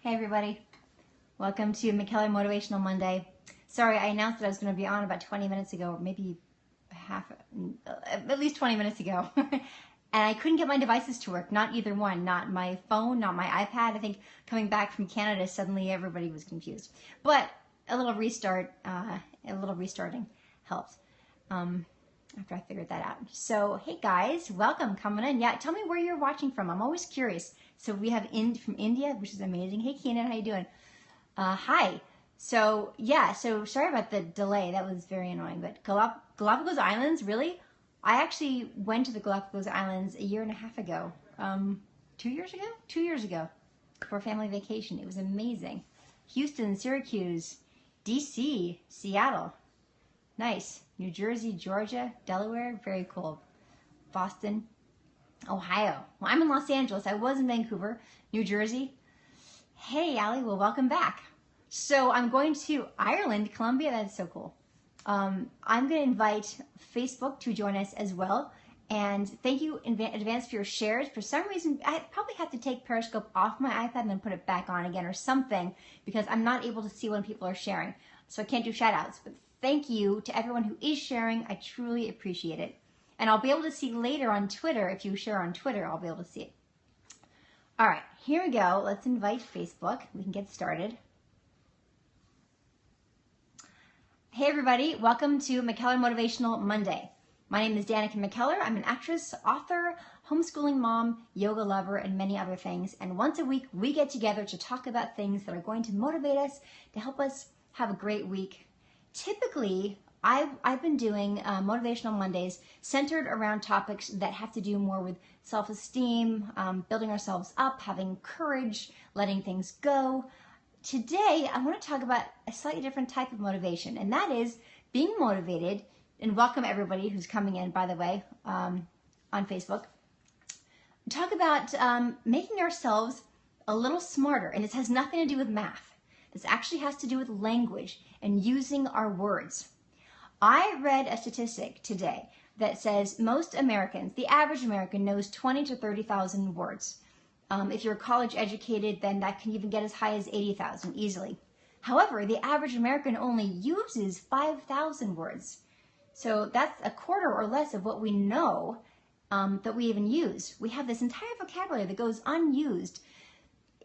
Hey everybody, welcome to McKellar Motivational Monday. Sorry, I announced that I was going to be on about 20 minutes ago, or maybe at least 20 minutes ago. And I couldn't get my devices to work, not either one, not my phone, not my iPad. I think coming back from Canada, suddenly everybody was confused. But a little restarting helped after I figured that out. So, hey guys, welcome, coming in. Yeah, tell me where you're watching from. I'm always curious. So we have from India, which is amazing. Hey Keenan, how you doing? Hi. So yeah, so sorry about the delay. That was very annoying. But Galapagos Islands, really? I actually went to the Galapagos Islands a year and a half ago. 2 years ago? 2 years ago for a family vacation. It was amazing. Houston, Syracuse, DC, Seattle. Nice. New Jersey, Georgia, Delaware. Very cool. Boston, Ohio. Well, I'm in Los Angeles. I was in Vancouver, New Jersey. Hey, Allie. Well, welcome back. So I'm going to Ireland, Colombia. That's so cool. I'm going to invite Facebook to join us as well. And thank you in advance for your shares. For some reason, I probably have to take Periscope off my iPad and then put it back on again or something because I'm not able to see when people are sharing. So I can't do shout outs. But thank you to everyone who is sharing. I truly appreciate it. And I'll be able to see later on Twitter. If you share on Twitter, I'll be able to see it. All right, here we go. Let's invite Facebook. We can get started. Hey everybody, welcome to McKellar Motivational Monday. My name is Danica McKellar. I'm an actress, author, homeschooling mom, yoga lover, and many other things. And once a week, we get together to talk about things that are going to motivate us, to help us have a great week. Typically, I've been doing Motivational Mondays centered around topics that have to do more with self-esteem, building ourselves up, having courage, letting things go. Today, I want to talk about a slightly different type of motivation, and that is being motivated, and welcome everybody who's coming in, by the way, on Facebook. Talk about making ourselves a little smarter, and this has nothing to do with math. This actually has to do with language and using our words. I read a statistic today that says most Americans, the average American, knows 20 to 30,000 words. If you're college educated, then that can even get as high as 80,000 easily. However, the average American only uses 5,000 words. So that's a quarter or less of what we know that we even use. We have this entire vocabulary that goes unused.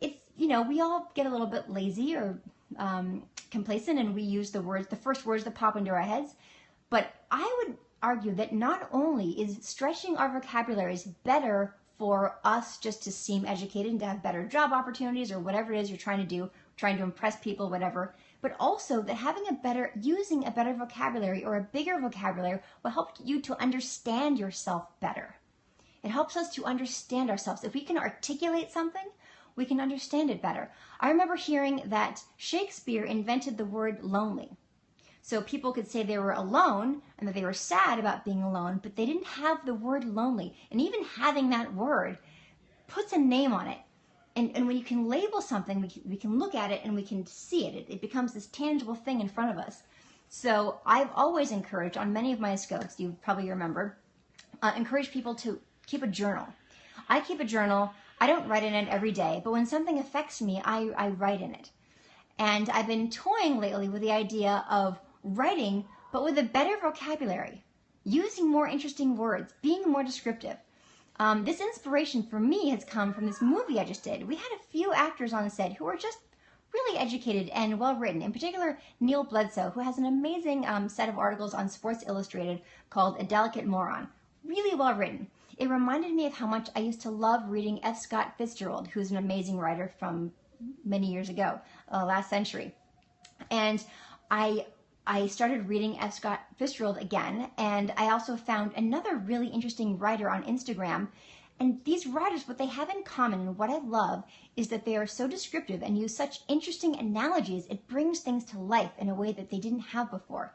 It's, we all get a little bit lazy or complacent and we use the first words that pop into our heads. But I would argue that not only is stretching our vocabularies better for us just to seem educated and to have better job opportunities or whatever it is you're trying to do, trying to impress people, whatever, but also that using a better vocabulary or a bigger vocabulary will help you to understand yourself better. It helps us to understand ourselves. If we can articulate something, we can understand it better. I remember hearing that Shakespeare invented the word lonely. So people could say they were alone and that they were sad about being alone, but they didn't have the word lonely. And even having that word puts a name on it. And when you can label something, we can look at it and we can see it. It becomes this tangible thing in front of us. So I've always encouraged, on many of my scopes, you probably remember, encourage people to keep a journal. I keep a journal. I don't write in it every day, but when something affects me, I write in it. And I've been toying lately with the idea of writing, but with a better vocabulary, using more interesting words, being more descriptive. This inspiration for me has come from this movie I just did. We had a few actors on the set who were just really educated and well written. In particular, Neil Bledsoe, who has an amazing set of articles on Sports Illustrated called A Delicate Moron. Really well written. It reminded me of how much I used to love reading F. Scott Fitzgerald, who's an amazing writer from many years ago, last century. And I started reading F. Scott Fitzgerald again, and I also found another really interesting writer on Instagram. And these writers, what they have in common and what I love is that they are so descriptive and use such interesting analogies. It brings things to life in a way that they didn't have before.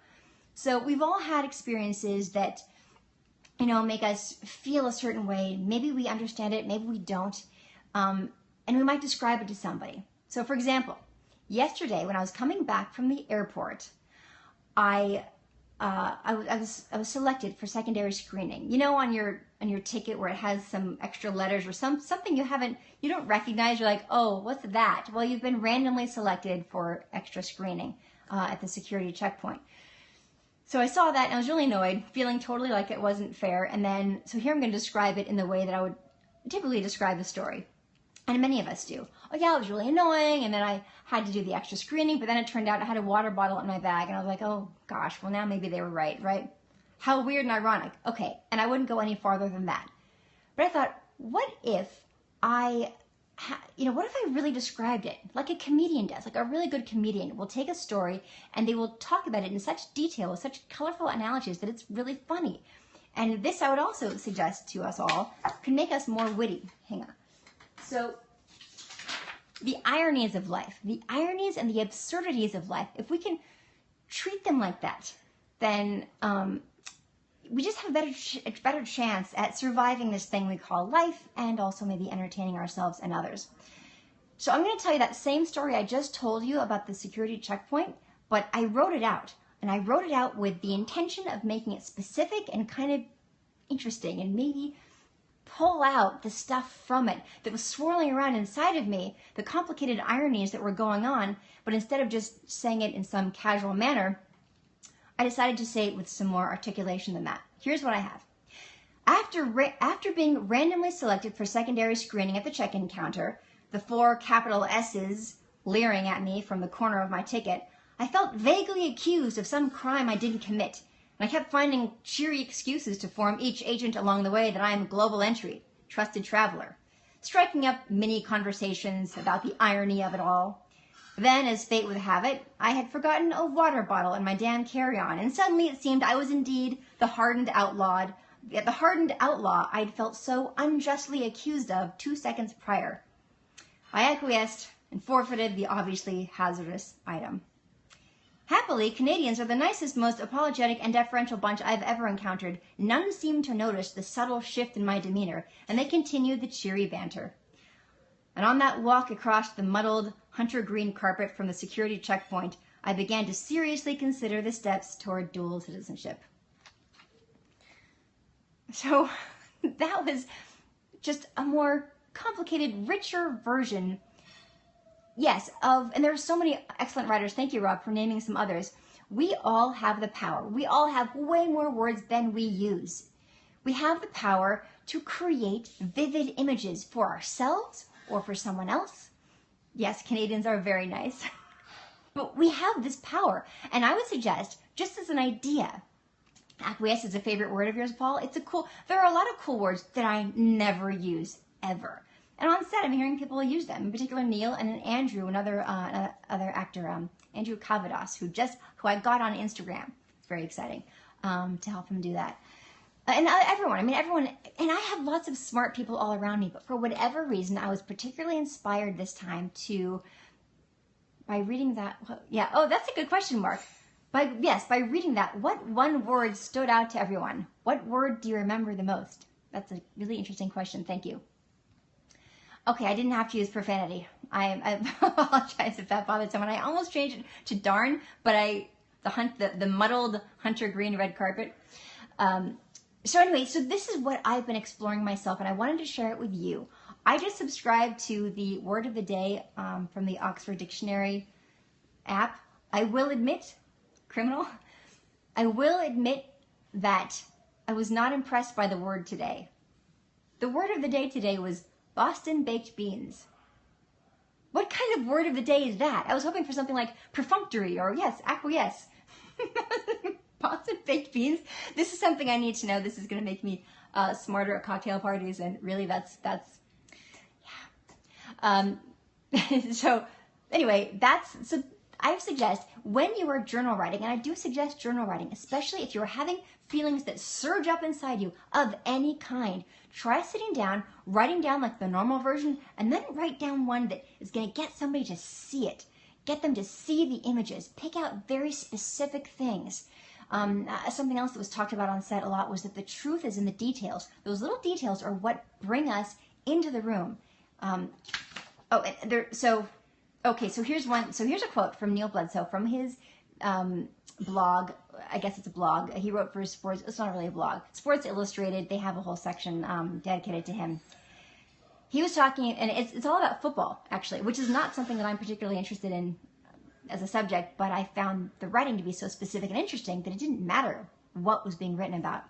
So we've all had experiences that, make us feel a certain way. Maybe we understand it, maybe we don't. And we might describe it to somebody. So for example, yesterday when I was coming back from the airport, I I was selected for secondary screening. You know, on your ticket where it has some extra letters or something you don't recognize. You're like, oh, what's that? Well, you've been randomly selected for extra screening at the security checkpoint. So I saw that and I was really annoyed, feeling totally like it wasn't fair. And then, so here I'm going to describe it in the way that I would typically describe the story. And many of us do. Oh yeah, it was really annoying. And then I had to do the extra screening, but then it turned out I had a water bottle in my bag. And I was like, oh gosh, well now maybe they were right? How weird and ironic. Okay, and I wouldn't go any farther than that. But I thought, what if what if I really described it like a comedian does? Like a really good comedian will take a story and they will talk about it in such detail with such colorful analogies that it's really funny. And this, I would also suggest to us all, can make us more witty. Hang on. So the ironies of life, the ironies and the absurdities of life, if we can treat them like that, then we just have a better chance at surviving this thing we call life and also maybe entertaining ourselves and others. So I'm going to tell you that same story I just told you about the security checkpoint, but I wrote it out. And I wrote it out with the intention of making it specific and kind of interesting and maybe pull out the stuff from it that was swirling around inside of me, the complicated ironies that were going on, but instead of just saying it in some casual manner, I decided to say it with some more articulation than that. Here's what I have. After being randomly selected for secondary screening at the check-in counter, the 4 capital S's leering at me from the corner of my ticket, I felt vaguely accused of some crime I didn't commit, and I kept finding cheery excuses to form each agent along the way that I am global entry, trusted traveler, striking up mini conversations about the irony of it all. Then, as fate would have it, I had forgotten a water bottle in my damn carry-on, and suddenly it seemed I was indeed the hardened outlaw I'd felt so unjustly accused of 2 seconds prior. I acquiesced and forfeited the obviously hazardous item. Happily, Canadians are the nicest, most apologetic and deferential bunch I've ever encountered. None seemed to notice the subtle shift in my demeanor, and they continued the cheery banter. And on that walk across the muddled hunter green carpet from the security checkpoint, I began to seriously consider the steps toward dual citizenship. So that was just a more complicated, richer version, yes, and there are so many excellent writers. Thank you, Rob, for naming some others. We all have the power. We all have way more words than we use. We have the power to create vivid images for ourselves or for someone else. Yes, Canadians are very nice. But we have this power. And I would suggest, just as an idea, acquiesce is a favorite word of yours, Paul. There are a lot of cool words that I never use, ever. And on set, I'm hearing people use them, in particular Neil and Andrew, another actor, Andrew Cavadas, who I got on Instagram. It's very exciting to help him do that. And everyone, and I have lots of smart people all around me, but for whatever reason, I was particularly inspired this time by reading that, that's a good question, Mark. By reading that, what one word stood out to everyone? What word do you remember the most? That's a really interesting question, thank you. Okay, I didn't have to use profanity. I apologize if that bothered someone. I almost changed it to darn, but the muddled hunter green red carpet. So anyway, so this is what I've been exploring myself, and I wanted to share it with you. I just subscribed to the word of the day from the Oxford Dictionary app. I will admit that I was not impressed by the word today. The word of the day today was Boston baked beans. What kind of word of the day is that? I was hoping for something like perfunctory or acquiesce. Boston baked beans. This is something I need to know. This is going to make me smarter at cocktail parties, and really, that's So anyway, so I suggest when you are journal writing, and I do suggest journal writing, especially if you're having feelings that surge up inside you of any kind, try sitting down, writing down like the normal version, and then write down one that is going to get somebody to see it. Get them to see the images. Pick out very specific things. Something else that was talked about on set a lot was that the truth is in the details. Those little details are what bring us into the room. So here's one. So here's a quote from Neil Bledsoe from his blog, I guess it's a blog. He wrote for Sports. It's not really a blog. Sports Illustrated. They have a whole section dedicated to him. He was talking, and it's all about football, actually, which is not something that I'm particularly interested in as a subject, but I found the writing to be so specific and interesting that it didn't matter what was being written about.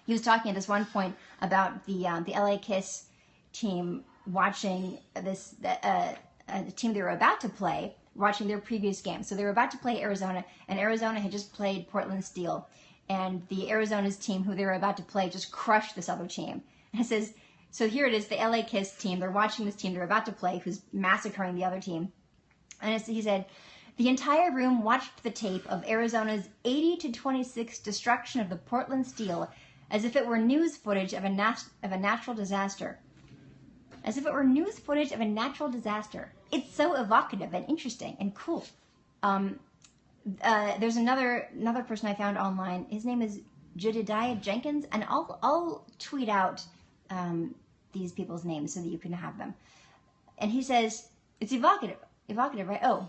He was talking at this one point about the LA Kiss team watching the team they were about to play, watching their previous game. So they were about to play Arizona, and Arizona had just played Portland Steel, and the Arizona's team, who they were about to play, just crushed this other team. And it says, so here it is, the LA Kiss team. They're watching this team they're about to play, who's massacring the other team. And he said, the entire room watched the tape of Arizona's 80-26 destruction of the Portland Steel as if it were news footage of a natural disaster. As if it were news footage of a natural disaster. It's so evocative and interesting and cool. There's another person I found online. His name is Jedediah Jenkins, and I'll tweet out these people's names so that you can have them. And he says it's evocative, right?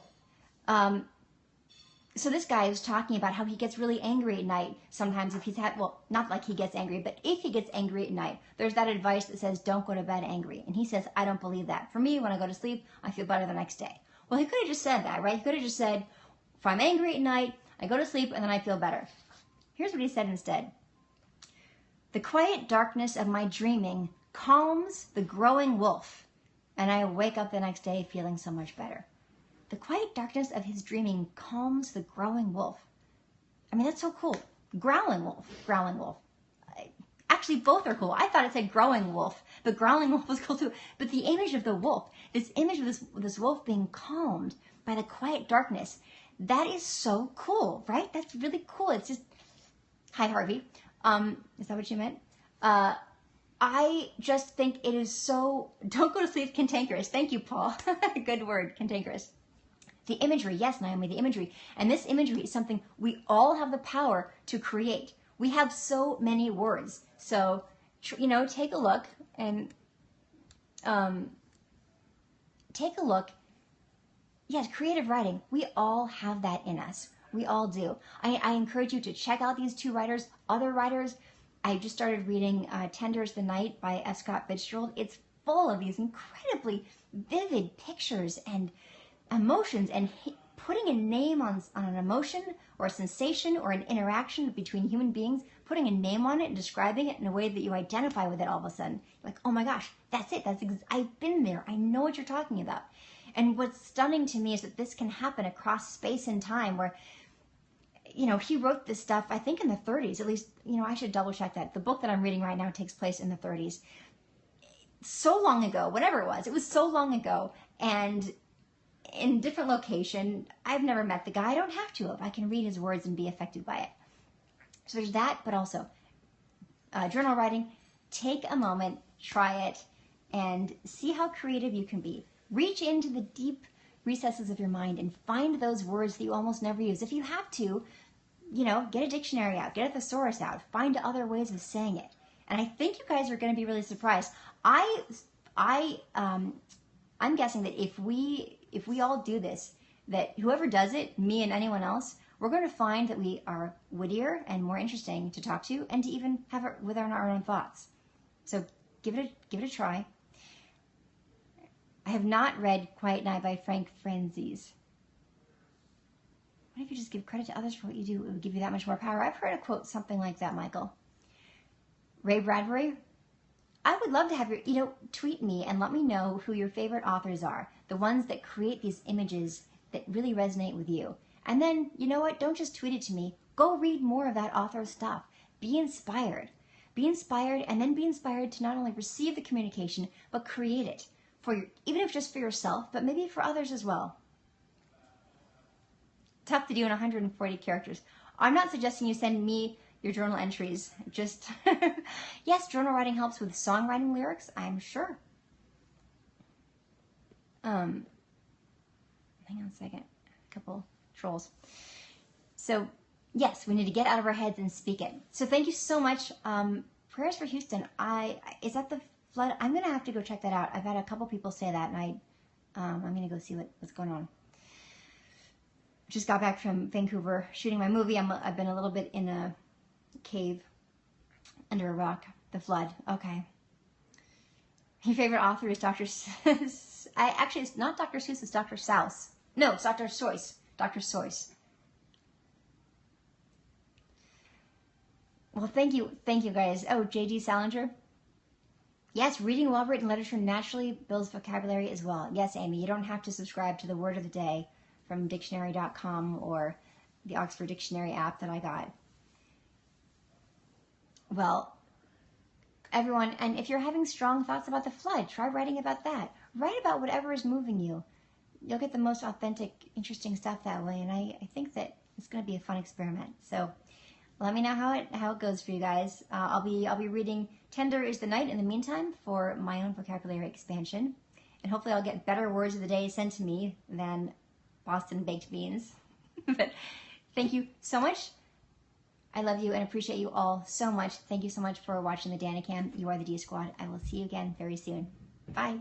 So this guy is talking about how he gets really angry at night sometimes if he's not like he gets angry, but if he gets angry at night, there's that advice that says don't go to bed angry. And he says, I don't believe that. For me, when I go to sleep, I feel better the next day. Well, he could have just said that, right? He could have just said, if I'm angry at night, I go to sleep and then I feel better. Here's what he said instead. The quiet darkness of my dreaming calms the growing wolf, and I wake up the next day feeling so much better. The quiet darkness of his dreaming calms the growing wolf. I mean, that's so cool. Growling wolf. Actually, both are cool. I thought it said growing wolf, but growling wolf was cool too. But the image of the wolf, this image of this wolf being calmed by the quiet darkness, that is so cool, right? That's really cool. It's just, hi, Harvey. Is that what you meant? I just think it is so, don't go to sleep, cantankerous. Thank you, Paul. Good word, cantankerous. The imagery, yes, Naomi, the imagery. And this imagery is something we all have the power to create. We have so many words. So, take a look and take a look. Yes, creative writing. We all have that in us. We all do. I encourage you to check out these two writers, other writers. I just started reading Tender Is the Night by F. Scott Fitzgerald. It's full of these incredibly vivid pictures and emotions, and putting a name on an emotion or a sensation or an interaction between human beings, putting a name on it and describing it in a way that you identify with it all of a sudden. Like, oh my gosh, that's it. I've been there. I know what you're talking about. And what's stunning to me is that this can happen across space and time where, he wrote this stuff, I think in the 30s, at least, I should double check that. The book that I'm reading right now takes place in the 30s. So long ago, whatever it was so long ago. And in different location, I've never met the guy. I don't have to. I can read his words and be affected by it. So there's that, but also journal writing. Take a moment, try it, and see how creative you can be. Reach into the deep recesses of your mind and find those words that you almost never use. If you have to, get a dictionary out, get a thesaurus out, find other ways of saying it. And I think you guys are going to be really surprised. I'm guessing that if we all do this, that whoever does it, me and anyone else, we're going to find that we are wittier and more interesting to talk to, and to even have it within our own thoughts. So give it a try. I have not read Quiet Night by Frank Franzese. What if you just give credit to others for what you do? It would give you that much more power. I've heard a quote something like that, Michael. Ray Bradbury, I would love to have your, tweet me and let me know who your favorite authors are, the ones that create these images that really resonate with you. And then, you know what, don't just tweet it to me. Go read more of that author's stuff. Be inspired. Be inspired, and then be inspired to not only receive the communication, but create it, even if just for yourself, but maybe for others as well. Tough to do in 140 characters. I'm not suggesting you send me your journal entries. Just, yes, journal writing helps with songwriting lyrics, I'm sure. Hang on a second. A couple trolls. So, yes, we need to get out of our heads and speak it. So thank you so much. Prayers for Houston. Is that the flood? I'm going to have to go check that out. I've had a couple people say that, and I'm going to go see what's going on. just got back from Vancouver shooting my movie. I've been a little bit in a cave under a rock. The flood. Okay. Your favorite author is Dr. Actually, it's not Dr. Seuss, it's Dr. Seuss. No, it's Dr. Seuss. Dr. Seuss. Well, thank you guys. Oh, J.D. Salinger. Yes, reading well-written literature naturally builds vocabulary as well. Yes, Amy, you don't have to subscribe to the Word of the Day from dictionary.com or the Oxford Dictionary app that I got. Well, everyone, and if you're having strong thoughts about the flood, try writing about that. Write about whatever is moving you. You'll get the most authentic, interesting stuff that way, and I think that it's going to be a fun experiment. So let me know how it goes for you guys. I'll be reading Tender is the Night in the meantime for my own vocabulary expansion. And hopefully I'll get better words of the day sent to me than Boston baked beans. But thank you so much. I love you and appreciate you all so much. Thank you so much for watching the Danicam. You are the D Squad. I will see you again very soon. Bye.